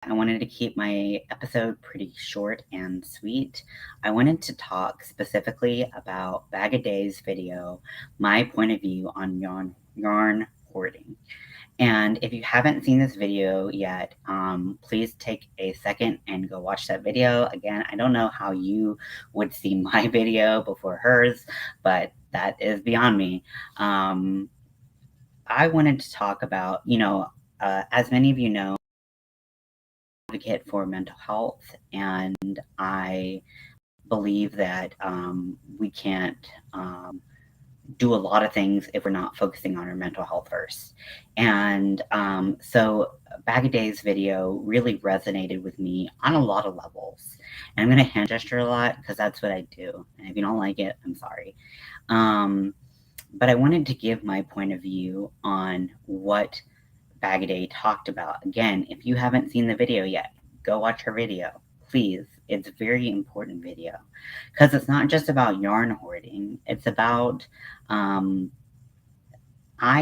I wanted to keep my episode pretty short and sweet. I wanted to talk specifically about Bag of Days video, my point of view on yarn hoarding. And if you haven't seen this video yet, please take a second and go watch that video. Again, I don't know how you would see my video before hers, but that is beyond me. I wanted to talk about, as many of you know, advocate for mental health, and I believe that we can't do a lot of things if we're not focusing on our mental health first. And so Bag of Days video really resonated with me on a lot of levels. And I'm going to hand gesture a lot because that's what I do. And if you don't like it, I'm sorry. But I wanted to give my point of view on what Bag of Day talked about. Again, if you haven't seen the video yet, go watch her video. Please. It's a very important video because it's not just about yarn hoarding. It's about, I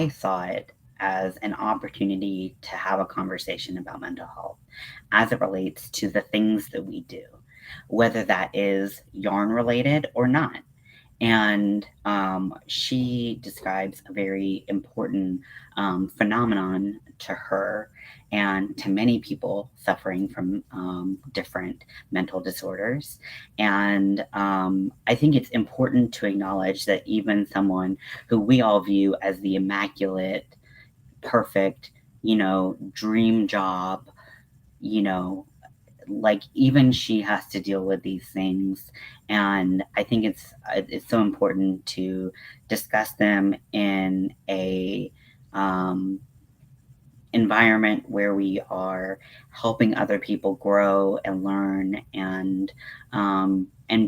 saw it as an opportunity to have a conversation about mental health as it relates to the things that we do, whether that is yarn related or not. And she describes a very important phenomenon to her and to many people suffering from different mental disorders. And I think it's important to acknowledge that even someone who we all view as the immaculate, perfect, dream job, you know, like even she has to deal with these things, and I think it's so important to discuss them in a environment where we are helping other people grow and learn and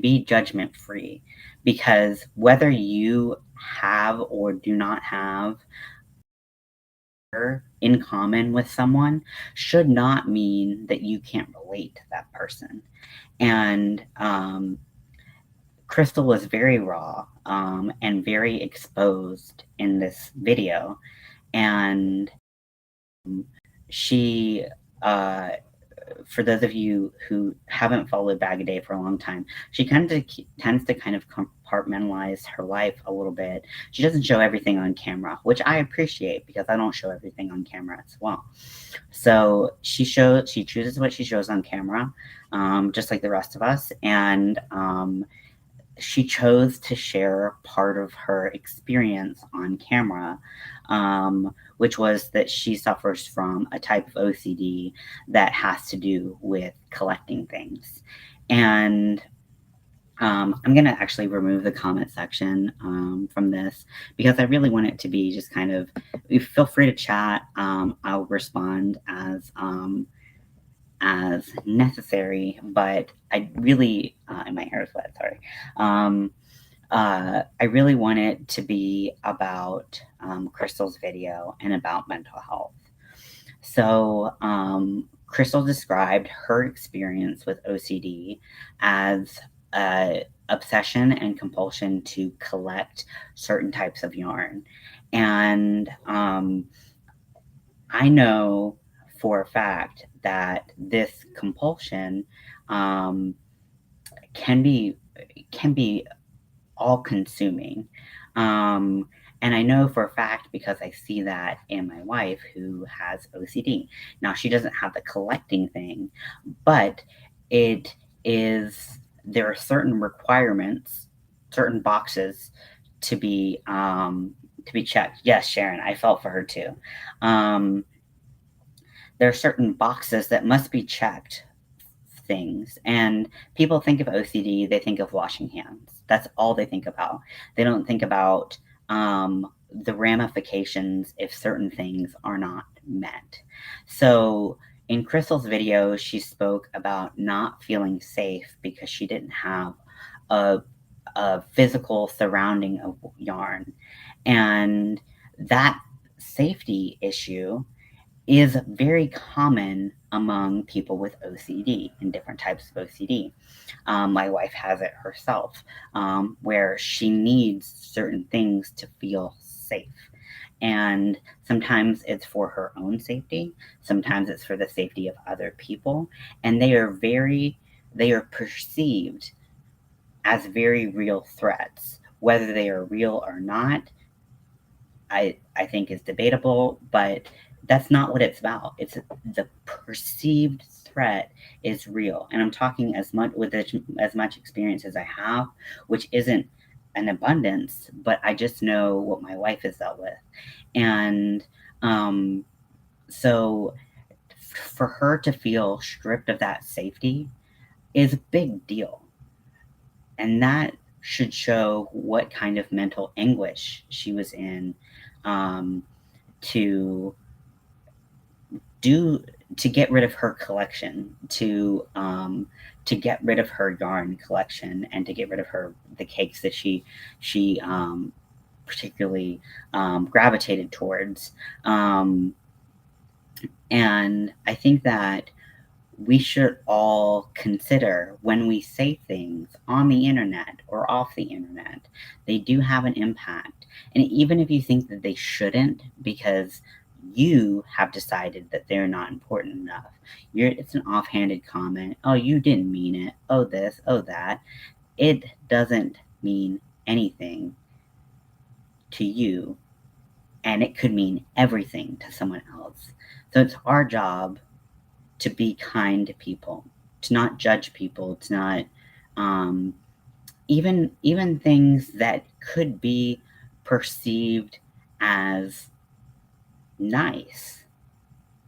be judgment free, because whether you have or do not have in common with someone should not mean that you can't relate to that person. And Crystal was very raw and very exposed in this video. And she, for those of you who haven't followed Bag of Day for a long time, she tends to kind of compartmentalize her life a little bit. She doesn't show everything on camera, which I appreciate because I don't show everything on camera as well. So she chooses what she shows on camera, just like the rest of us. And she chose to share part of her experience on camera, which was that she suffers from a type of OCD that has to do with collecting things. And I'm going to actually remove the comment section from this because I really want it to be just kind of, feel free to chat. I'll respond as necessary, but I really, and my hair is wet, sorry. I really want it to be about Crystal's video and about mental health. So Crystal described her experience with OCD as obsession and compulsion to collect certain types of yarn. And I know for a fact that this compulsion can be all consuming. And I know for a fact because I see that in my wife who has OCD. Now, she doesn't have the collecting thing, but there are certain requirements, certain boxes to be checked. Yes, Sharon, I felt for her too. There are certain boxes that must be checked things. And people think of OCD, they think of washing hands. That's all they think about. They don't think about the ramifications if certain things are not met. So in Crystal's video, she spoke about not feeling safe because she didn't have a physical surrounding of yarn. And that safety issue is very common among people with OCD and different types of OCD. My wife has it herself, where she needs certain things to feel safe. And sometimes it's for her own safety, sometimes it's for the safety of other people, and they are perceived as very real threats. Whether they are real or not, I think is debatable, but that's not what it's about. It's the perceived threat is real. And I'm talking as much with as much experience as I have, which isn't an abundance, but I just know what my wife has dealt with. And um, so for her to feel stripped of that safety is a big deal. And that should show what kind of mental anguish she was in, um, to do to get rid of her collection, to get rid of her yarn collection, and to get rid of the cakes that she particularly gravitated towards. Um, and I think that we should all consider when we say things on the internet or off the internet, they do have an impact. And even if you think that they shouldn't, because you have decided that they're not important enough, it's an offhanded comment. Oh, you didn't mean it. Oh, this, oh, that. It doesn't mean anything to you, and it could mean everything to someone else. So it's our job to be kind to people, to not judge people, to not um, even things that could be perceived as nice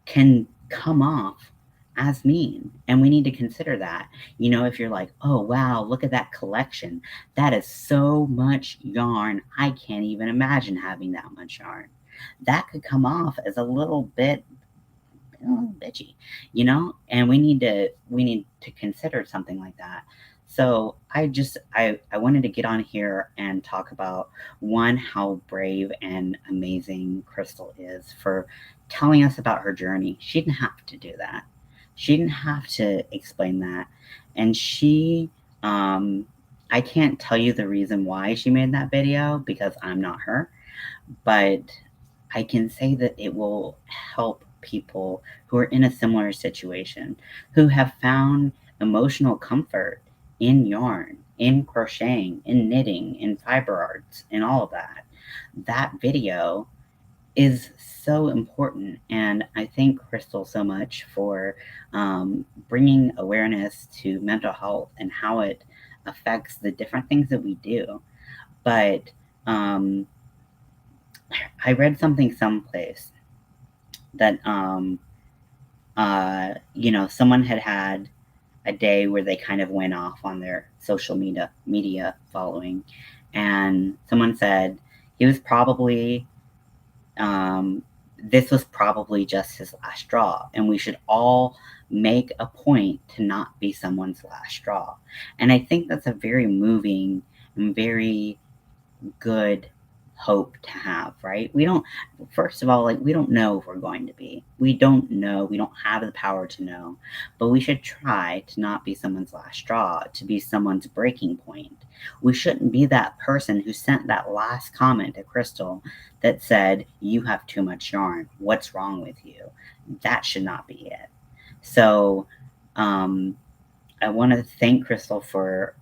can come off as mean, and we need to consider that. If you're like, oh wow, look at that collection, that is so much yarn, I can't even imagine having that much yarn, that could come off as a little bit bitchy, and we need to consider something like that. So I wanted to get on here and talk about, one, how brave and amazing Crystal is for telling us about her journey. She didn't have to do that. She didn't have to explain that. And I can't tell you the reason why she made that video because I'm not her, but I can say that it will help people who are in a similar situation, who have found emotional comfort in yarn, in crocheting, in knitting, in fiber arts, and all of that. That video is so important. And I thank Crystal so much for bringing awareness to mental health and how it affects the different things that we do. But um, I read something someplace that someone had a day where they kind of went off on their social media following, and someone said he was probably this was probably just his last straw, and we should all make a point to not be someone's last straw. And I think that's a very moving and very good hope to have, right? We don't, first of all, like, we don't know if we're going to be. We don't know. We don't have the power to know. But we should try to not be someone's last straw, to be someone's breaking point. We shouldn't be that person who sent that last comment to Crystal that said, you have too much yarn. What's wrong with you? That should not be it. So, I want to thank Crystal for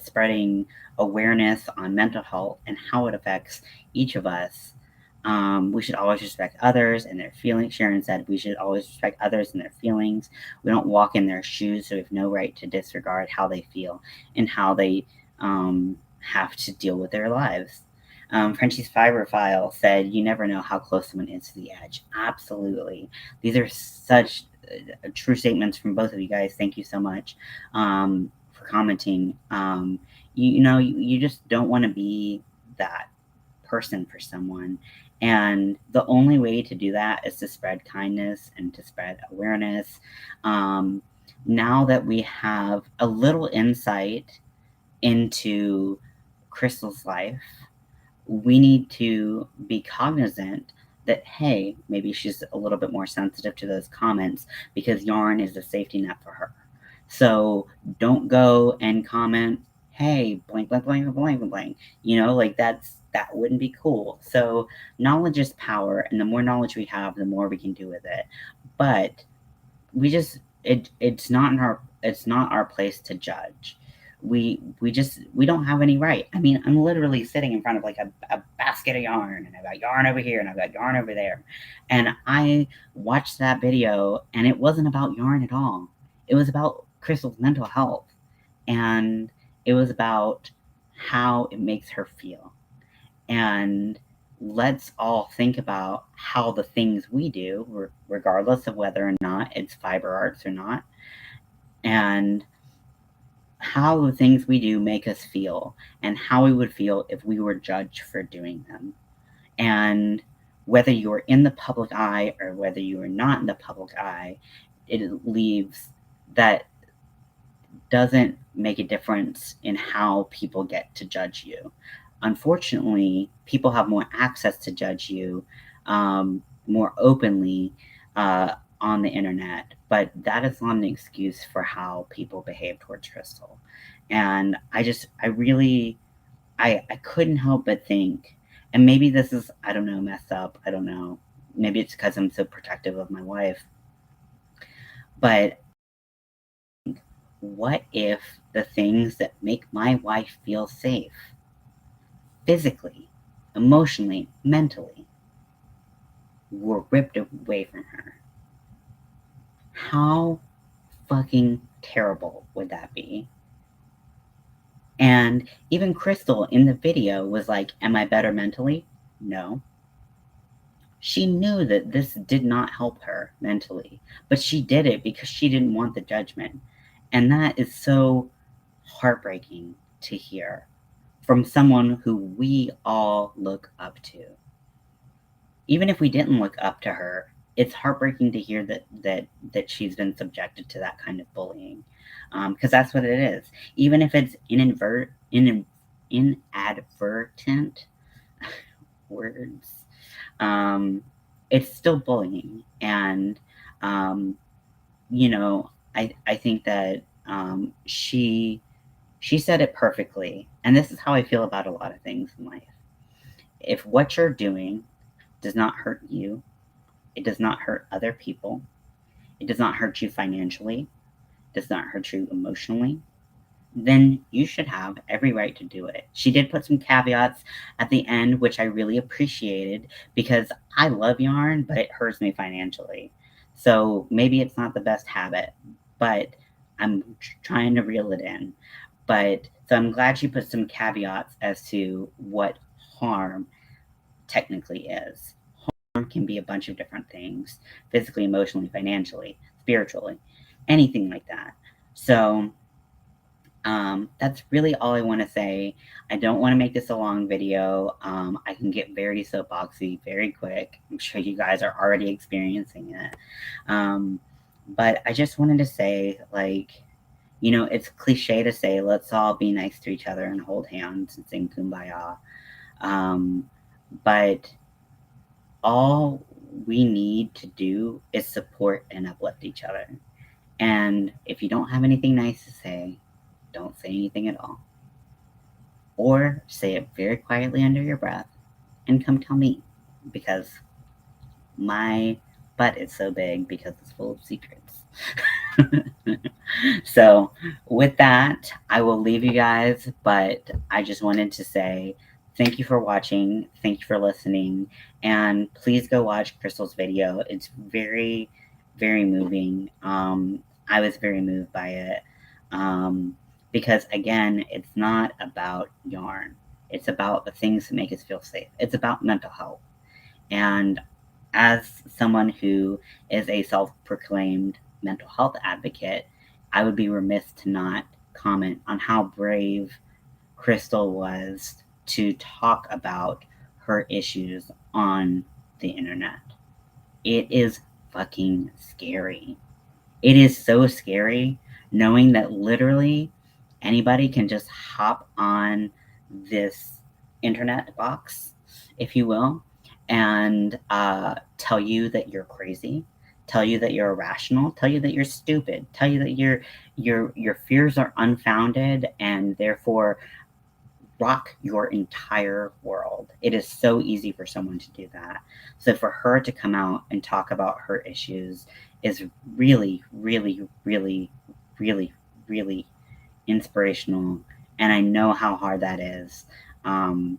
spreading awareness on mental health and how it affects each of us. We should always respect others and their feelings. Sharon said we should always respect others and their feelings. We don't walk in their shoes, so we have no right to disregard how they feel and how they have to deal with their lives. Frenchie's Fiber File said, you never know how close someone is to the edge. Absolutely. These are such true statements from both of you guys. Thank you so much for commenting. You just don't want to be that person for someone. And the only way to do that is to spread kindness and to spread awareness. Now that we have a little insight into Crystal's life, we need to be cognizant that, hey, maybe she's a little bit more sensitive to those comments because yarn is a safety net for her. So don't go and comment, hey, blank, blank, blank, blank, blank. Like that's that wouldn't be cool. So knowledge is power, and the more knowledge we have, the more we can do with it. But it's not our place to judge. We don't have any right. I mean, I'm literally sitting in front of like a basket of yarn, and I've got yarn over here and I've got yarn over there, and I watched that video, and it wasn't about yarn at all. It was about Crystal's mental health, and it was about how it makes her feel. And let's all think about how the things we do, regardless of whether or not it's fiber arts or not, and how the things we do make us feel, and how we would feel if we were judged for doing them. And whether you are in the public eye or whether you are not in the public eye, it leaves that doesn't make a difference in how people get to judge you. Unfortunately, people have more access to judge you more openly on the internet, but that is not an excuse for how people behave towards Crystal. And I couldn't help but think, and maybe this is, I don't know, messed up. I don't know. Maybe it's because I'm so protective of my wife. But what if the things that make my wife feel safe, physically, emotionally, mentally, were ripped away from her? How fucking terrible would that be? And even Crystal in the video was like, am I better mentally? No. She knew that this did not help her mentally, but she did it because she didn't want the judgment. And that is so heartbreaking to hear from someone who we all look up to. Even if we didn't look up to her, it's heartbreaking to hear that she's been subjected to that kind of bullying, because that's what it is. Even if it's inadvertent words, it's still bullying. And I think that she said it perfectly, and this is how I feel about a lot of things in life. If what you're doing does not hurt you, it does not hurt other people, it does not hurt you financially, does not hurt you emotionally, then you should have every right to do it. She did put some caveats at the end, which I really appreciated, because I love yarn, but it hurts me financially. So maybe it's not the best habit, but I'm trying to reel it in. But so I'm glad she put some caveats as to what harm technically is. Harm can be a bunch of different things: physically, emotionally, financially, spiritually, anything like that. So that's really all I want to say. I don't want to make this a long video. I can get very soapboxy very quick. I'm sure you guys are already experiencing it. But I just wanted to say, like, it's cliche to say, let's all be nice to each other and hold hands and sing Kumbaya. But all we need to do is support and uplift each other. And if you don't have anything nice to say, don't say anything at all. Or say it very quietly under your breath and come tell me, because my butt is so big because it's full of secrets. So with that, I will leave you guys, but I just wanted to say thank you for watching. Thank you for listening. And please go watch Crystal's video. It's very, very moving. I was very moved by it. Because again, it's not about yarn. It's about the things that make us feel safe. It's about mental health. And as someone who is a self-proclaimed mental health advocate, I would be remiss to not comment on how brave Crystal was to talk about her issues on the internet. It is fucking scary. It is so scary knowing that literally anybody can just hop on this internet box, if you will, and tell you that you're crazy, tell you that you're irrational, tell you that you're stupid, tell you that your fears are unfounded, and therefore rock your entire world. It is so easy for someone to do that. So for her to come out and talk about her issues is really, really, really, really, really inspirational. And I know how hard that is, from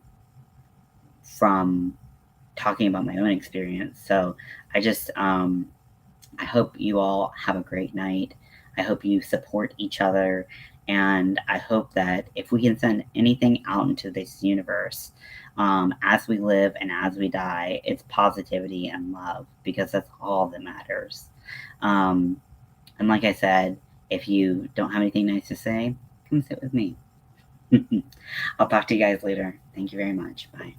talking about my own experience. So I just, I hope you all have a great night. I hope you support each other. And I hope that if we can send anything out into this universe, as we live and as we die, it's positivity and love, because that's all that matters. Um, and like I said, if you don't have anything nice to say, come sit with me. I'll talk to you guys later. Thank you very much. Bye.